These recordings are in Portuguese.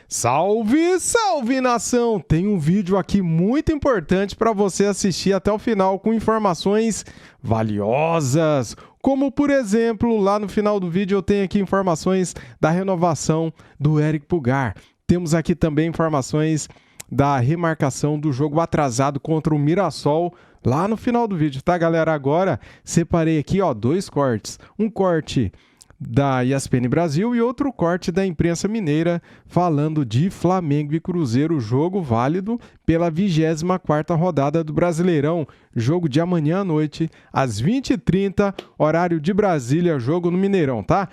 Salve, salve nação! Tem um vídeo aqui muito importante para você assistir até o final com informações valiosas. Como, por exemplo, lá no final do vídeo eu tenho aqui informações da renovação do Eric Pulgar. Temos aqui também informações da remarcação do jogo atrasado contra o Mirassol lá no final do vídeo, tá, galera? Agora separei aqui, ó, dois cortes. Um corte da ESPN Brasil e outro corte da imprensa mineira falando de Flamengo e Cruzeiro, jogo válido pela 24ª rodada do Brasileirão, jogo de amanhã à noite, às 20h30, horário de Brasília, jogo no Mineirão, tá?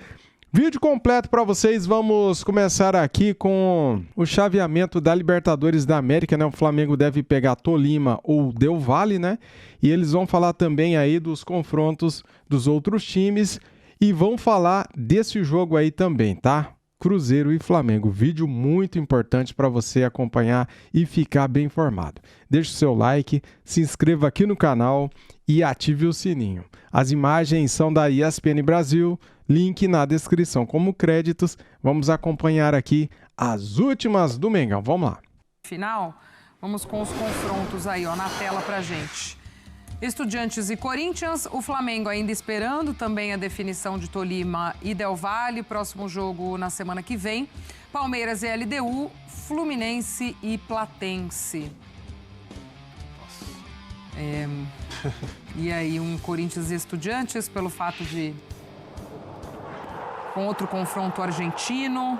Vídeo completo para vocês, vamos começar aqui com o chaveamento da Libertadores da América, né? O Flamengo deve pegar Tolima ou Del Valle, né? E eles vão falar também aí dos confrontos dos outros times e vão falar desse jogo aí também, tá? Cruzeiro e Flamengo. Vídeo muito importante para você acompanhar e ficar bem informado. Deixe o seu like, se inscreva aqui no canal e ative o sininho. As imagens são da ESPN Brasil, link na descrição como créditos. Vamos acompanhar aqui as últimas do Mengão. Vamos lá. Final, vamos com os confrontos aí, ó, na tela pra gente. Estudiantes e Corinthians, o Flamengo ainda esperando também a definição de Tolima e Del Valle, próximo jogo na semana que vem. Palmeiras e LDU, Fluminense e Platense. E aí, um Corinthians e Estudiantes, pelo fato de... com outro confronto argentino.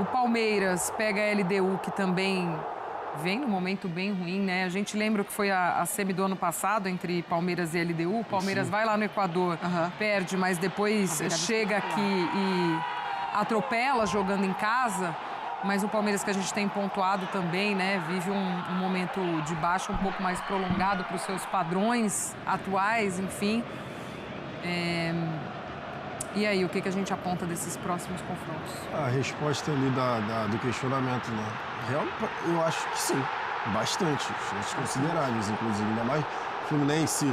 O Palmeiras pega a LDU, que também vem num momento bem ruim, né? A gente lembra que foi a semi do ano passado entre Palmeiras e LDU. O Palmeiras vai lá no Equador, perde, mas depois chega aqui e atropela jogando em casa. Mas o Palmeiras, que a gente tem pontuado também, né? Vive um momento de baixa um pouco mais prolongado para os seus padrões atuais, enfim. E aí, o que a gente aponta desses próximos confrontos? A resposta ali do questionamento, né? Eu acho que sim, bastante, chances consideráveis, inclusive, ainda mais Fluminense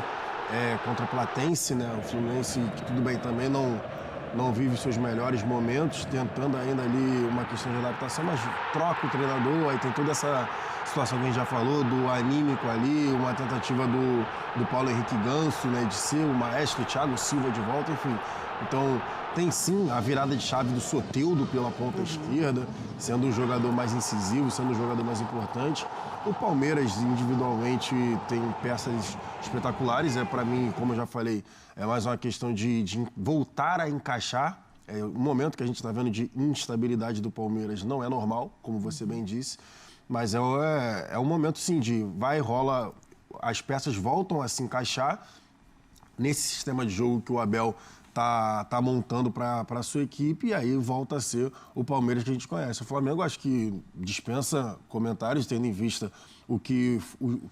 contra Platense, né? O Fluminense, que tudo bem, também não vive seus melhores momentos, tentando ainda ali uma questão de adaptação, mas troca o treinador, aí tem toda essa situação que a gente já falou, do anímico ali, uma tentativa do Paulo Henrique Ganso, né? De ser o maestro, Thiago Silva de volta, enfim. Então, tem sim a virada de chave do Soteldo pela ponta esquerda, sendo um jogador mais incisivo, sendo um jogador mais importante. O Palmeiras, individualmente, tem peças espetaculares. Para mim, como eu já falei, é mais uma questão de voltar a encaixar. O momento que a gente está vendo de instabilidade do Palmeiras não é normal, como você bem disse. Mas é um momento, sim, rola, as peças voltam a se encaixar nesse sistema de jogo que o Abel tá montando para a sua equipe, e aí volta a ser o Palmeiras que a gente conhece. O Flamengo, acho que dispensa comentários, tendo em vista o que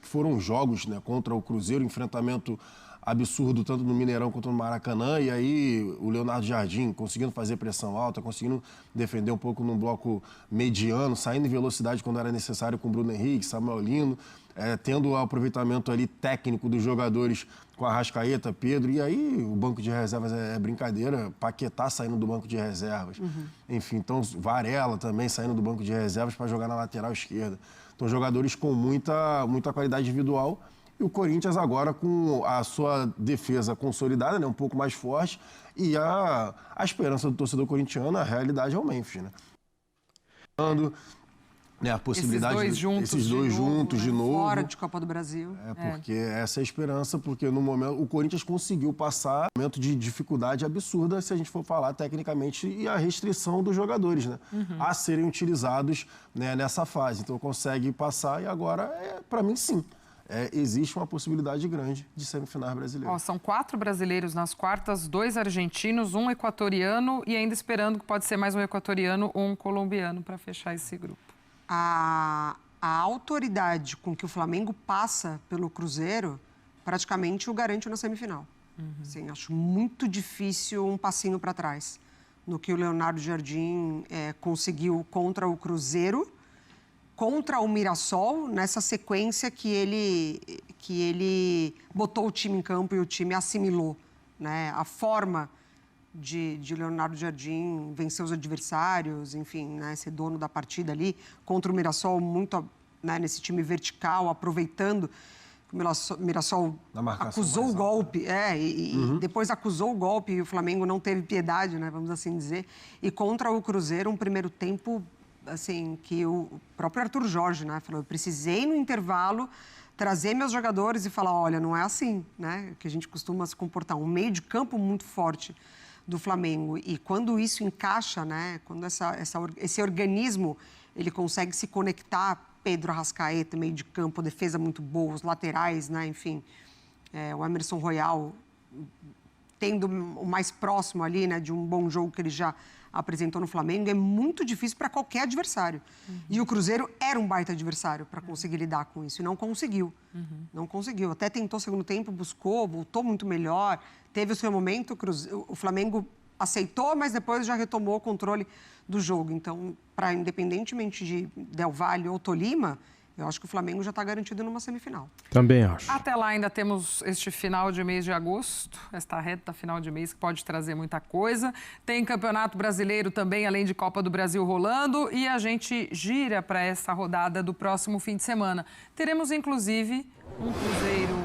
foram os jogos, né, contra o Cruzeiro, enfrentamento absurdo tanto no Mineirão quanto no Maracanã, e aí o Leonardo Jardim conseguindo fazer pressão alta, conseguindo defender um pouco num bloco mediano, saindo em velocidade quando era necessário com Bruno Henrique, Samuel Lino, tendo o aproveitamento ali técnico dos jogadores com Arrascaeta, Pedro, e aí o banco de reservas é brincadeira, Paquetá saindo do banco de reservas, enfim, então Varela também saindo do banco de reservas para jogar na lateral esquerda. Então jogadores com muita qualidade individual, e o Corinthians agora com a sua defesa consolidada, né, um pouco mais forte, e a esperança do torcedor corintiano, a realidade é o Memphis, né? A possibilidade esses dois juntos de novo. Fora de Copa do Brasil. Porque essa é a esperança, porque no momento o Corinthians conseguiu passar um momento de dificuldade absurda, se a gente for falar tecnicamente, e a restrição dos jogadores, né? A serem utilizados, né, nessa fase. Então consegue passar e agora, para mim, sim. Existe uma possibilidade grande de semifinais brasileiras. São 4 brasileiros nas quartas, 2 argentinos, 1 equatoriano e ainda esperando que pode ser mais um equatoriano ou um colombiano para fechar esse grupo. A autoridade com que o Flamengo passa pelo Cruzeiro praticamente o garante na semifinal. Assim, acho muito difícil um passinho para trás no que o Leonardo Jardim conseguiu contra o Cruzeiro, contra o Mirassol, nessa sequência que ele botou o time em campo e o time assimilou, né? A forma de Leonardo Jardim vencer os adversários, enfim, né, ser dono da partida ali, contra o Mirassol, muito, né, nesse time vertical, aproveitando que o Mirassol acusou o golpe, depois acusou o golpe e o Flamengo não teve piedade, né, vamos assim dizer, e contra o Cruzeiro, um primeiro tempo, assim, que o próprio Arthur Jorge, né, falou, eu precisei no intervalo trazer meus jogadores e falar, olha, não é assim, né, que a gente costuma se comportar, um meio de campo muito forte do Flamengo. E quando isso encaixa, né, quando esse organismo ele consegue se conectar, Pedro Arrascaeta, meio de campo, defesa muito boa, os laterais, né, enfim, o Emerson Royal tendo o mais próximo ali, né, de um bom jogo que ele já apresentou no Flamengo, é muito difícil para qualquer adversário. E o Cruzeiro era um baita adversário para conseguir lidar com isso, e não conseguiu. Não conseguiu. Até tentou segundo tempo, buscou, voltou muito melhor, teve o seu momento, o Flamengo aceitou, mas depois já retomou o controle do jogo. Então, independentemente de Del Valle ou Tolima, eu acho que o Flamengo já está garantido numa semifinal. Também acho. Até lá ainda temos este final de mês de agosto, esta reta final de mês que pode trazer muita coisa. Tem Campeonato Brasileiro também, além de Copa do Brasil rolando. E a gente gira para essa rodada do próximo fim de semana. Teremos, inclusive, um Cruzeiro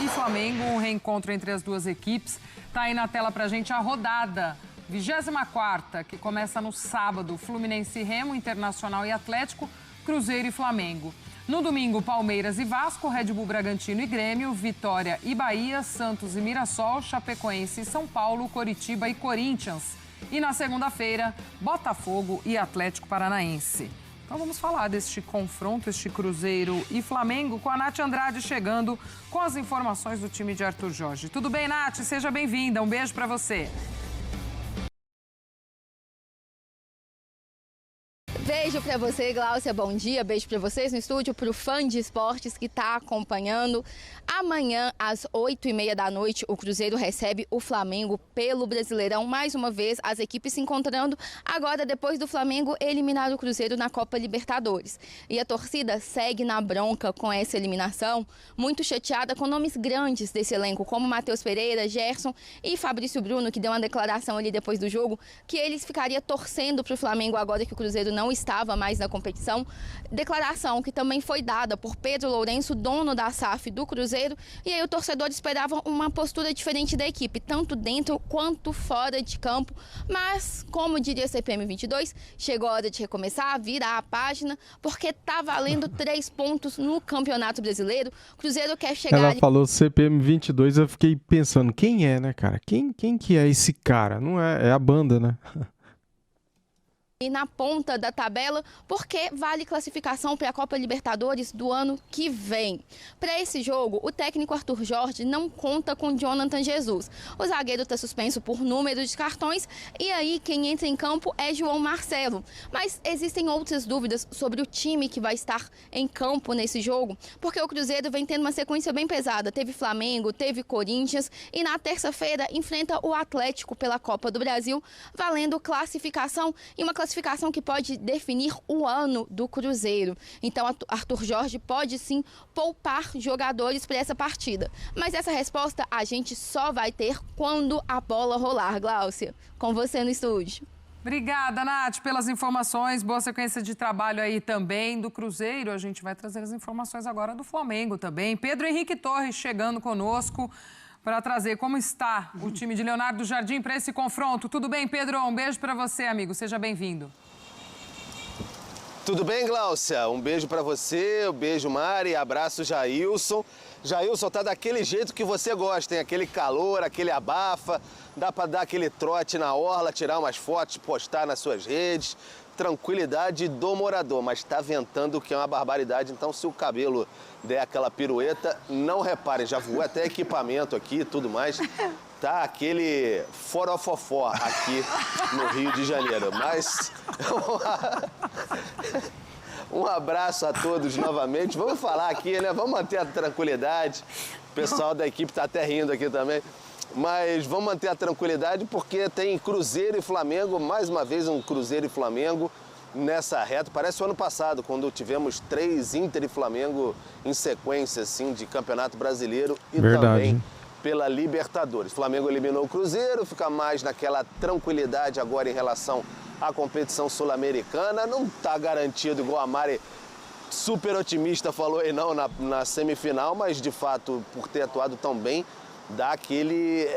e Flamengo, um reencontro entre as duas equipes. Está aí na tela para a gente a rodada 24ª, que começa no sábado. Fluminense e Remo, Internacional e Atlético, Cruzeiro e Flamengo. No domingo, Palmeiras e Vasco, Red Bull Bragantino e Grêmio, Vitória e Bahia, Santos e Mirassol, Chapecoense e São Paulo, Coritiba e Corinthians. E na segunda-feira, Botafogo e Atlético Paranaense. Então vamos falar deste confronto, este Cruzeiro e Flamengo, com a Nath Andrade chegando com as informações do time de Arthur Jorge. Tudo bem, Nath? Seja bem-vinda. Um beijo para você. Beijo pra você, Gláucia, bom dia. Beijo pra vocês no estúdio, pro fã de esportes que tá acompanhando. Amanhã, às 8h30 da noite, o Cruzeiro recebe o Flamengo pelo Brasileirão. Mais uma vez, as equipes se encontrando agora depois do Flamengo eliminar o Cruzeiro na Copa Libertadores. E a torcida segue na bronca com essa eliminação, muito chateada com nomes grandes desse elenco, como Matheus Pereira, Gerson e Fabrício Bruno, que deu uma declaração ali depois do jogo, que eles ficariam torcendo pro Flamengo agora que o Cruzeiro não estava mais na competição. Declaração que também foi dada por Pedro Lourenço, dono da SAF do Cruzeiro, e aí o torcedor esperava uma postura diferente da equipe, tanto dentro quanto fora de campo, mas, como diria a CPM 22, chegou a hora de recomeçar, virar a página, porque tá valendo 3 pontos no Campeonato Brasileiro. O Cruzeiro quer chegar... Ela falou CPM 22, eu fiquei pensando, quem é, né, cara? Quem que é esse cara? Não é a banda, né? E na ponta da tabela, porque vale classificação para a Copa Libertadores do ano que vem. Para esse jogo, o técnico Arthur Jorge não conta com Jonathan Jesus. O zagueiro está suspenso por número de cartões e aí quem entra em campo é João Marcelo. Mas existem outras dúvidas sobre o time que vai estar em campo nesse jogo, porque o Cruzeiro vem tendo uma sequência bem pesada. Teve Flamengo, teve Corinthians e na terça-feira enfrenta o Atlético pela Copa do Brasil, valendo classificação e uma classificação que pode definir o ano do Cruzeiro. Então, Arthur Jorge pode sim poupar jogadores para essa partida. Mas essa resposta a gente só vai ter quando a bola rolar. Gláucia, com você no estúdio. Obrigada, Nath, pelas informações. Boa sequência de trabalho aí também do Cruzeiro. A gente vai trazer as informações agora do Flamengo também. Pedro Henrique Torres chegando conosco para trazer como está o time de Leonardo Jardim para esse confronto. Tudo bem, Pedro? Um beijo para você, amigo. Seja bem-vindo. Tudo bem, Gláucia? Um beijo para você, um beijo, Mari, abraço, Jailson. Jailson, tá daquele jeito que você gosta, hein? Aquele calor, aquele abafa, dá para dar aquele trote na orla, tirar umas fotos, postar nas suas redes. Tranquilidade do morador, mas tá ventando que é uma barbaridade, então se o cabelo der aquela pirueta, não reparem, já voou até equipamento aqui e tudo mais, tá aquele forofofó aqui no Rio de Janeiro, mas um abraço a todos novamente, vamos falar aqui, né, vamos manter a tranquilidade, o pessoal da equipe tá até rindo aqui também. Mas vamos manter a tranquilidade porque tem Cruzeiro e Flamengo, mais uma vez um Cruzeiro e Flamengo nessa reta. Parece o ano passado, quando tivemos 3 Inter e Flamengo em sequência, assim, de Campeonato Brasileiro e Verdade. Também pela Libertadores. O Flamengo eliminou o Cruzeiro, fica mais naquela tranquilidade agora em relação à competição sul-americana. Não está garantido, igual a Mari, super otimista, falou aí não na semifinal, mas de fato, por ter atuado tão bem, dá aquele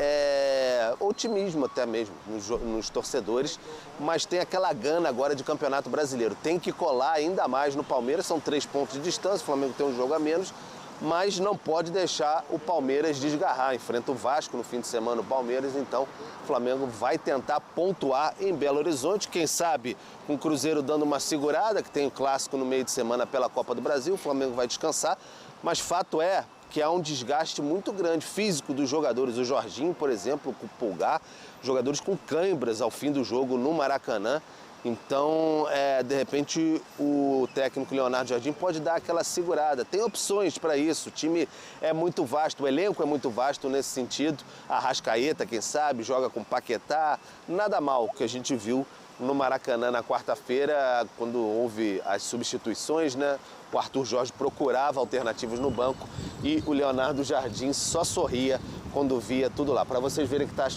otimismo até mesmo nos torcedores, mas tem aquela gana agora de Campeonato Brasileiro. Tem que colar ainda mais no Palmeiras, são 3 pontos de distância, o Flamengo tem um jogo a menos, mas não pode deixar o Palmeiras desgarrar. Enfrenta o Vasco no fim de semana, o Palmeiras, então o Flamengo vai tentar pontuar em Belo Horizonte, quem sabe com o Cruzeiro dando uma segurada, que tem o clássico no meio de semana pela Copa do Brasil, o Flamengo vai descansar, mas fato é que há um desgaste muito grande físico dos jogadores. O Jorginho, por exemplo, com o Pulgar, jogadores com cãibras ao fim do jogo no Maracanã. Então, de repente, o técnico Leonardo Jardim pode dar aquela segurada. Tem opções para isso, o time é muito vasto, o elenco é muito vasto nesse sentido. A Arrascaeta, quem sabe, joga com Paquetá, nada mal que a gente viu no Maracanã na quarta-feira, quando houve as substituições, né? O Arthur Jorge procurava alternativas no banco e o Leonardo Jardim só sorria quando via tudo lá. Para vocês verem que está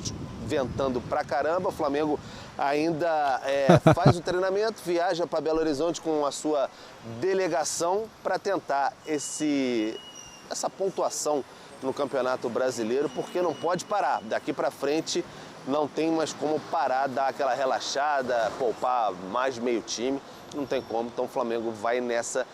ventando pra caramba, o Flamengo ainda faz o treinamento, viaja para Belo Horizonte com a sua delegação para tentar essa pontuação no Campeonato Brasileiro, porque não pode parar. Daqui para frente não tem mais como parar, dar aquela relaxada, poupar mais meio time, não tem como. Então o Flamengo vai nessa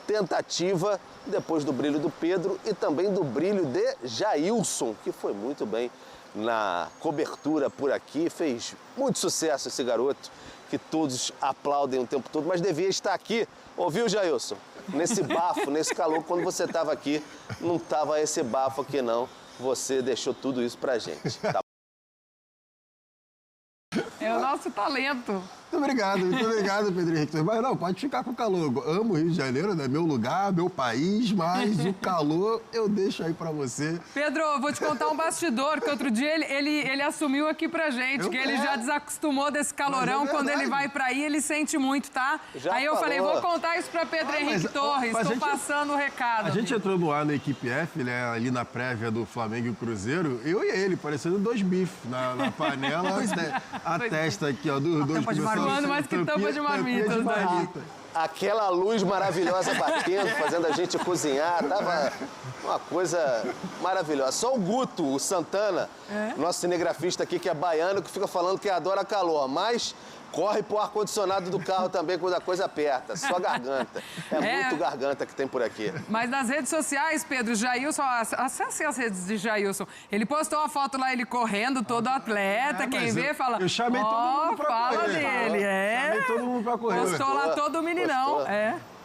tentativa, depois do brilho do Pedro e também do brilho de Jailson, que foi muito bem na cobertura por aqui, fez muito sucesso esse garoto, que todos aplaudem o tempo todo, mas devia estar aqui, ouviu, Jailson? Nesse bafo, nesse calor, quando você estava aqui, não estava esse bafo aqui não, você deixou tudo isso pra gente, tá? É o nosso talento. Muito obrigado, Pedro Henrique. Mas não, pode ficar com o calor. Eu amo o Rio de Janeiro, né? Meu lugar, meu país, mas o calor eu deixo aí pra você. Pedro, vou te contar um bastidor, que outro dia ele assumiu aqui pra gente, que ele já desacostumou desse calorão, quando ele vai pra aí, ele sente muito, tá? Já aí eu falou. falei, vou contar isso pra Pedro Henrique Torres, tô passando o recado. A gente entrou no ar na equipe F, né? Ali na prévia do Flamengo e Cruzeiro, eu e ele, parecendo 2 bifes na panela, a testa aqui, ó, dos dois começando. Mais que tampa de marmita, Aquela luz maravilhosa batendo, fazendo a gente cozinhar, tava uma coisa maravilhosa. Só o Guto, o Santana, nosso cinegrafista aqui que é baiano, que fica falando que adora calor, mas corre pro ar-condicionado do carro também quando a coisa aperta, só garganta. Muito garganta que tem por aqui. Mas nas redes sociais, Pedro, Jailson, acesse as redes de Jailson. Ele postou uma foto lá, ele correndo, todo atleta, quem vê fala... Eu chamei todo mundo pra fala correr. dele, Chamei todo mundo pra correr. Postou lá todo o meninão,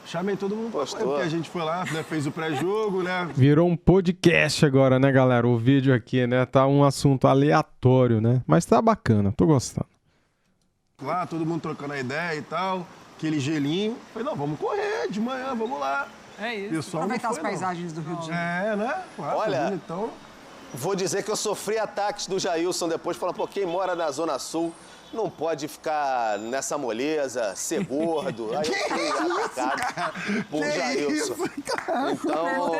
Chamei todo mundo pra correr, porque a gente foi lá, né, fez o pré-jogo, né? Virou um podcast agora, né, galera? O vídeo aqui, né? Tá um assunto aleatório, né? Mas tá bacana, tô gostando. Lá, todo mundo trocando a ideia e tal, aquele gelinho. Falei, não, vamos correr de manhã, vamos lá. É isso. Pessoal, Aproveitar não as foi, paisagens do Rio de Janeiro. É, né? Claro, Olha, então... Vou dizer que eu sofri ataques do Jailson depois, falando, pô, quem mora na Zona Sul não pode ficar nessa moleza, ser gordo. Aí eu fui atacado por Jailson. Então,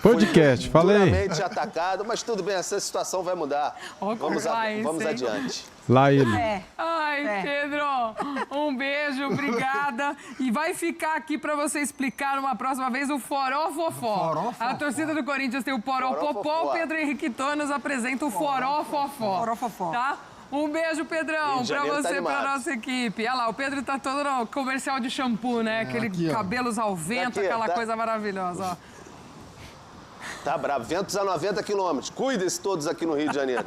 Podcast, falei. duramente atacado, mas tudo bem, essa situação vai mudar. Vamos adiante. Lá ele. Ai, Pedro, um beijo, obrigada. E vai ficar aqui pra você explicar uma próxima vez o Foró Fofó. A torcida do Corinthians tem o Poró Popó, o Pedro Henrique Torres apresenta o Foró Fofó. Foró Fofó. Tá? Um beijo, Pedrão, pra você e pra nossa equipe. Olha lá, o Pedro tá todo no comercial de shampoo, né? Aquele aqui, ó. cabelos ao vento, Aqui, aquela tá. coisa maravilhosa, ó. Tá bravo, ventos a 90 quilômetros. Cuidem-se todos aqui no Rio de Janeiro.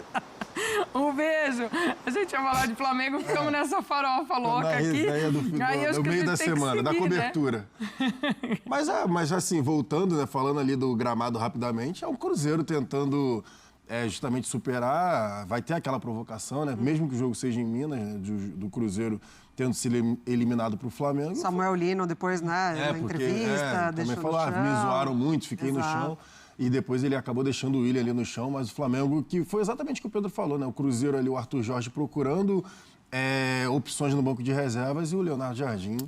Um beijo. A gente ia falar de Flamengo, ficamos nessa farofa louca Na aqui. resenha do acho que a meio gente da tem que semana, da seguir, cobertura. Né? Mas assim, voltando, né, falando ali do gramado rapidamente, é o Cruzeiro tentando justamente superar, vai ter aquela provocação, né? Mesmo que o jogo seja em Minas, né, do Cruzeiro tendo sido eliminado para o Flamengo. Samuel Lino depois, né, na entrevista, também deixou falou, no chão. me zoaram muito, fiquei no chão. E depois ele acabou deixando o Willian ali no chão, mas o Flamengo, que foi exatamente o que o Pedro falou, né? O Cruzeiro ali, o Arthur Jorge procurando opções no banco de reservas e o Leonardo Jardim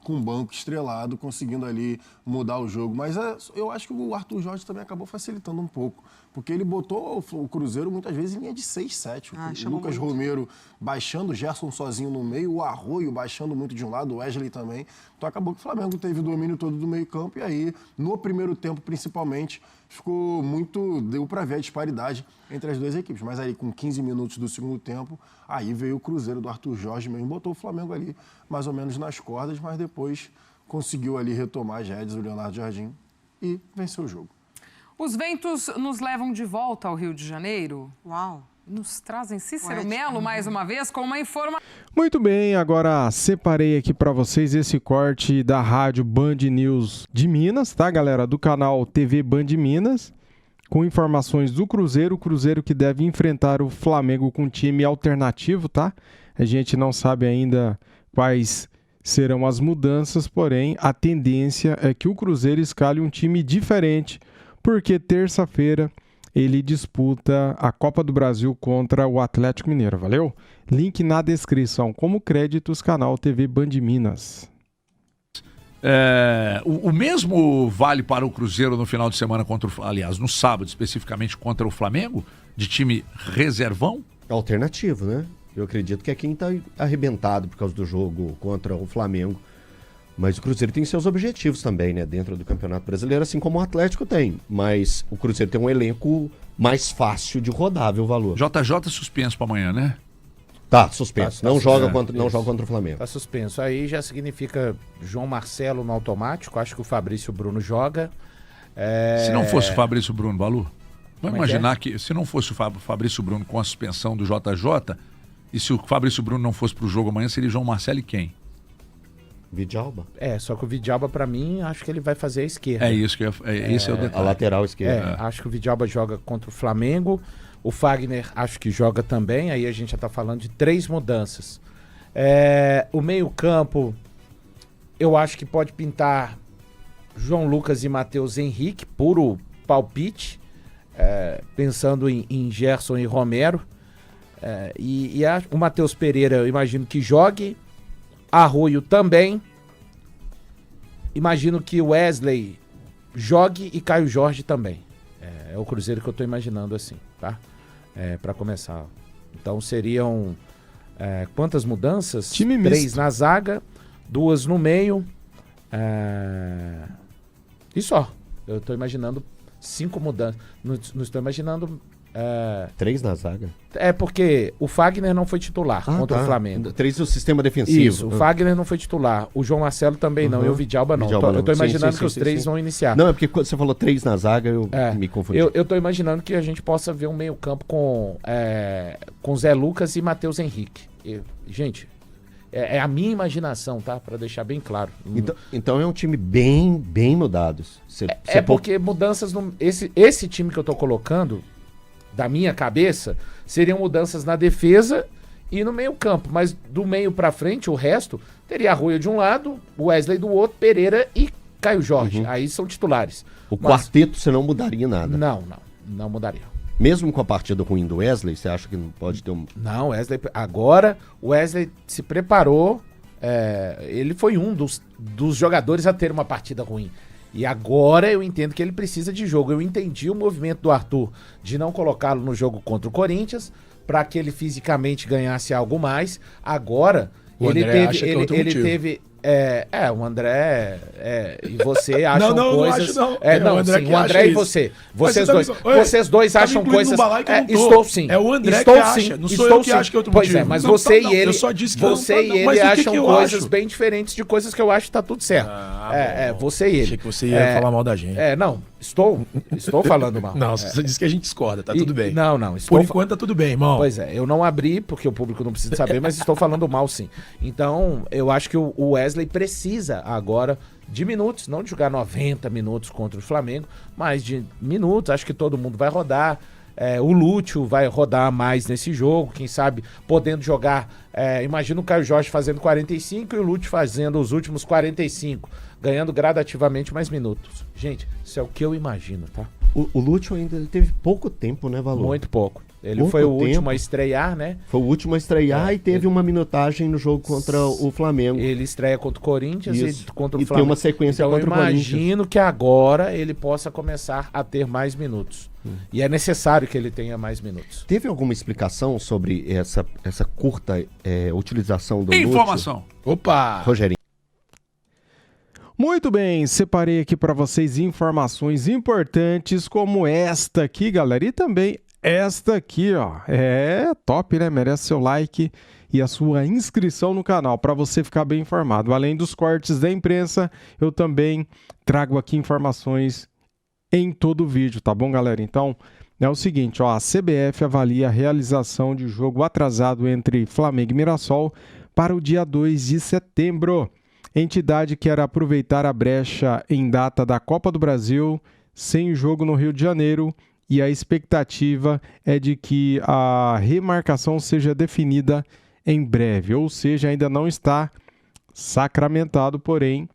com um banco estrelado, conseguindo ali mudar o jogo. Mas eu acho que o Arthur Jorge também acabou facilitando um pouco, porque ele botou o Cruzeiro muitas vezes em linha de 6-7. O Lucas Romero baixando, o Gerson sozinho no meio, o Arroio baixando muito de um lado, o Wesley também. Então acabou que o Flamengo teve o domínio todo do meio campo e aí, no primeiro tempo principalmente, deu para ver a disparidade entre as duas equipes. Mas aí com 15 minutos do segundo tempo, aí veio o Cruzeiro do Arthur Jorge mesmo, botou o Flamengo ali mais ou menos nas cordas, mas depois conseguiu ali retomar as rédeas, o Leonardo Jardim, e venceu o jogo. Os ventos nos levam de volta ao Rio de Janeiro. Uau! Nos trazem Cícero Melo mais uma vez com uma informação. Muito bem, agora separei aqui para vocês esse corte da rádio Band News de Minas, tá, galera? Do canal TV Band Minas, com informações do Cruzeiro. O Cruzeiro que deve enfrentar o Flamengo com time alternativo, tá? A gente não sabe ainda quais serão as mudanças, porém a tendência é que o Cruzeiro escale um time diferente, porque terça-feira ele disputa a Copa do Brasil contra o Atlético Mineiro, valeu? Link na descrição, como créditos, canal TV Band Minas. O mesmo vale para o Cruzeiro no final de semana aliás, no sábado especificamente contra o Flamengo, de time reservão? Alternativo, né? Eu acredito que é quem está arrebentado por causa do jogo contra o Flamengo. Mas o Cruzeiro tem seus objetivos também, né? Dentro do Campeonato Brasileiro, assim como o Atlético tem. Mas o Cruzeiro tem um elenco mais fácil de rodar, viu, Valor? JJ suspenso para amanhã, né? Tá, suspenso. Não joga contra o Flamengo. Tá suspenso. Aí já significa João Marcelo no automático. Acho que o Fabrício Bruno joga. Se não fosse o Fabrício Bruno, Balu, vamos imaginar que se não fosse o Fabrício Bruno com a suspensão do JJ, e se o Fabrício Bruno não fosse pro jogo amanhã, seria João Marcelo e quem? Vidalba. Só que o Vidalba, pra mim, acho que ele vai fazer a esquerda. É isso, esse é o detalhe. A lateral esquerda. Acho que o Vidalba joga contra o Flamengo. O Fagner, acho que joga também. Aí a gente já tá falando de 3 mudanças. O meio-campo, eu acho que pode pintar João Lucas e Matheus Henrique, puro palpite. Pensando em Gerson e Romero. O Matheus Pereira, eu imagino que jogue. Arroio também. Imagino que o Wesley jogue e Caio Jorge também. É o Cruzeiro que eu tô imaginando assim, tá? Pra começar. Então seriam quantas mudanças? Time 3 misto. na zaga, 2 no meio. E só. Eu tô imaginando 5 mudanças. Não estou imaginando... 3 na zaga? Porque o Fagner não foi titular contra o Flamengo. 3 do sistema defensivo. Isso, o Fagner não foi titular. O João Marcelo também não. E o Vidalba não. Eu tô imaginando que os 3 vão iniciar. Não, é porque quando você falou 3 na zaga, eu me confundi. Eu tô imaginando que a gente possa ver um meio campo com Zé Lucas e Matheus Henrique. Gente, é a minha imaginação, tá? Pra deixar bem claro. Então é um time bem mudado. Porque mudanças... Esse time que eu tô colocando... da minha cabeça, seriam mudanças na defesa e no meio campo, mas do meio pra frente, o resto, teria Arroio de um lado, Wesley do outro, Pereira e Caio Jorge, aí são titulares. Quarteto você não mudaria nada? Não mudaria. Mesmo com a partida ruim do Wesley, você acha que não pode ter um... Não, agora o Wesley se preparou, ele foi um dos jogadores a ter uma partida ruim. E agora eu entendo que ele precisa de jogo. Eu entendi o movimento do Arthur de não colocá-lo no jogo contra o Corinthians para que ele fisicamente ganhasse algo mais. Agora, o André o André e você acham coisas... Não, o André sim, o André e você. Vocês dois acham coisas... Estou sim. É o André que acha, não sou eu que acho que é outro motivo. Pois mas você e ele... Eu só disse que você e ele acham coisas bem diferentes de coisas que eu acho que tá tudo certo. Você e ele. Achei que você ia falar mal da gente. Não, estou falando mal. Não, você disse que a gente discorda, tá tudo bem. Não. Por enquanto tá tudo bem, irmão. Pois eu não abri, porque o público não precisa saber, mas estou falando mal sim. Então, eu acho que o Wesley precisa agora de minutos, não de jogar 90 minutos contra o Flamengo, mas de minutos, acho que todo mundo vai rodar. O Lúcio vai rodar mais nesse jogo, quem sabe podendo jogar, imagina o Caio Jorge fazendo 45 e o Lúcio fazendo os últimos 45, ganhando gradativamente mais minutos. Gente, isso é o que eu imagino, tá? O Lúcio ainda teve pouco tempo, né, Valor? Muito pouco. Ele foi o último a estrear, né? Foi o último a estrear e teve uma minutagem no jogo contra o Flamengo. Ele estreia contra o Corinthians e contra o e Flamengo. tem uma sequência então, contra o Corinthians. Eu imagino que agora ele possa começar a ter mais minutos. E é necessário que ele tenha mais minutos. Teve alguma explicação sobre essa curta utilização do Informação. Lúcio? Opa! Rogerinho. Muito bem, separei aqui para vocês informações importantes como esta aqui, galera, e também esta aqui, ó. É top, né? Merece seu like e a sua inscrição no canal para você ficar bem informado. Além dos cortes da imprensa, eu também trago aqui informações em todo o vídeo, tá bom, galera? Então, é o seguinte, ó, a CBF avalia a realização de jogo atrasado entre Flamengo e Mirassol para o dia 2 de setembro. Entidade quer aproveitar a brecha em data da Copa do Brasil, sem jogo no Rio de Janeiro, e a expectativa é de que a remarcação seja definida em breve, ou seja, ainda não está sacramentado, porém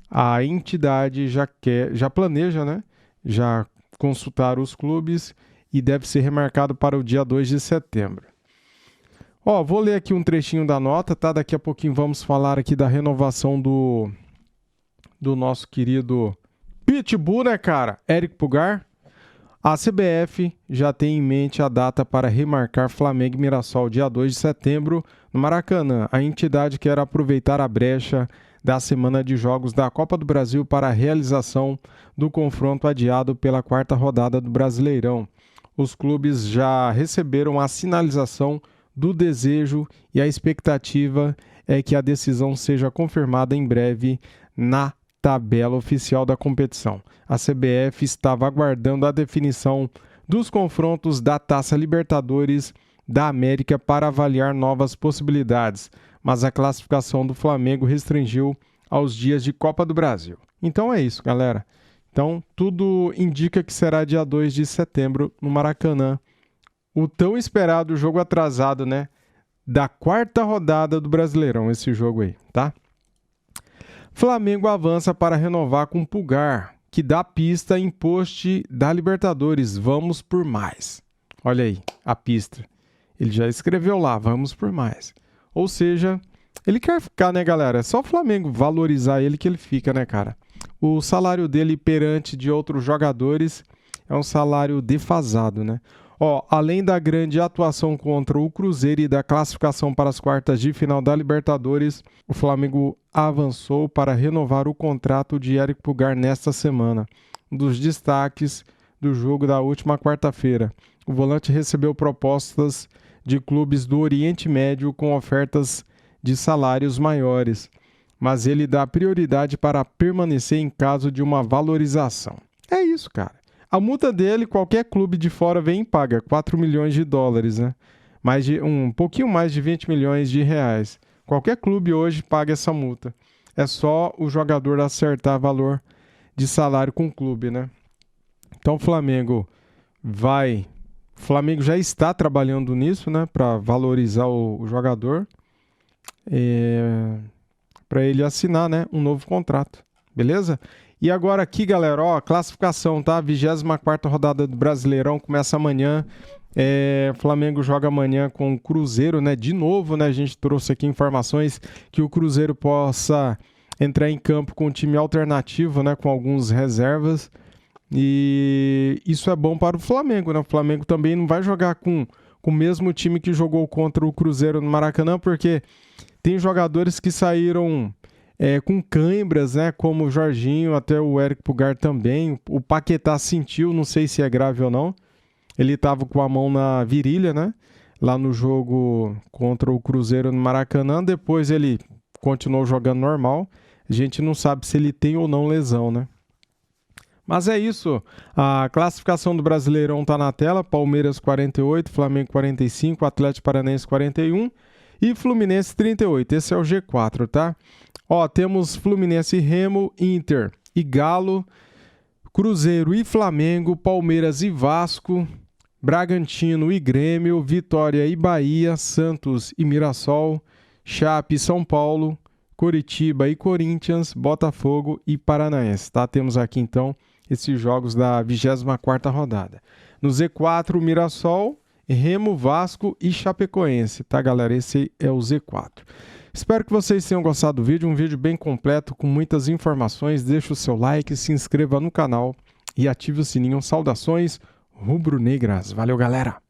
a entidade já planeja, né? Já consultar os clubes e deve ser remarcado para o dia 2 de setembro. Ó, vou ler aqui um trechinho da nota, tá? Daqui a pouquinho vamos falar aqui da renovação do nosso querido Pitbull, né, cara? Éric Pulgar. A CBF já tem em mente a data para remarcar Flamengo e Mirassol dia 2 de setembro no Maracanã. A entidade quer aproveitar a brecha da semana de jogos da Copa do Brasil para a realização do confronto adiado pela 4ª rodada do Brasileirão. Os clubes já receberam a sinalização do desejo e a expectativa é que a decisão seja confirmada em breve na tabela oficial da competição. A CBF estava aguardando a definição dos confrontos da Taça Libertadores da América para avaliar novas possibilidades, mas a classificação do Flamengo restringiu aos dias de Copa do Brasil. Então é isso, galera. Então, tudo indica que será dia 2 de setembro no Maracanã. O tão esperado jogo atrasado, né? Da 4ª rodada do Brasileirão, esse jogo aí, tá? Flamengo avança para renovar com Pulgar, que dá pista em post da Libertadores. Vamos por mais. Olha aí, a pista. Ele já escreveu lá, vamos por mais. Ou seja, ele quer ficar, né, galera? É só o Flamengo valorizar ele que ele fica, né, cara? O salário dele perante de outros jogadores é um salário defasado, né? Ó, além da grande atuação contra o Cruzeiro e da classificação para as quartas de final da Libertadores, o Flamengo avançou para renovar o contrato de Éric Pulgar nesta semana. Um dos destaques do jogo da última quarta-feira. O volante recebeu propostas de clubes do Oriente Médio com ofertas de salários maiores, mas ele dá prioridade para permanecer em caso de uma valorização. É isso, cara. A multa dele, qualquer clube de fora vem e paga, 4 milhões de dólares, né? Um pouquinho mais de 20 milhões de reais. Qualquer clube hoje paga essa multa. É só o jogador acertar valor de salário com o clube, né? Então o Flamengo já está trabalhando nisso, né? Para valorizar o jogador. Para ele assinar, né? Um novo contrato. Beleza? E agora aqui, galera, ó, classificação, tá? 24ª rodada do Brasileirão começa amanhã. O Flamengo joga amanhã com o Cruzeiro, né? De novo, né? A gente trouxe aqui informações que o Cruzeiro possa entrar em campo com um time alternativo, né? Com alguns reservas. E isso é bom para o Flamengo, né? O Flamengo também não vai jogar com o mesmo time que jogou contra o Cruzeiro no Maracanã, porque tem jogadores que saíram com cãibras, né? Como o Jorginho, até o Éric Pulgar também. O Paquetá sentiu, não sei se é grave ou não. Ele estava com a mão na virilha, né? Lá no jogo contra o Cruzeiro no Maracanã. Depois ele continuou jogando normal. A gente não sabe se ele tem ou não lesão, né? Mas é isso. A classificação do Brasileirão está na tela. Palmeiras 48, Flamengo 45, Atlético Paranaense 41 e Fluminense 38. Esse é o G4, tá? Ó, temos Fluminense e Remo, Inter e Galo, Cruzeiro e Flamengo, Palmeiras e Vasco, Bragantino e Grêmio, Vitória e Bahia, Santos e Mirassol, Chape e São Paulo, Coritiba e Corinthians, Botafogo e Paranaense, tá? Temos aqui então esses jogos da 24ª rodada. No Z4, Mirassol Remo, Vasco e Chapecoense, tá, galera? Esse é o Z4. Espero que vocês tenham gostado do vídeo, um vídeo bem completo, com muitas informações. Deixa o seu like, se inscreva no canal e ative o sininho. Saudações rubro-negras. Valeu, galera!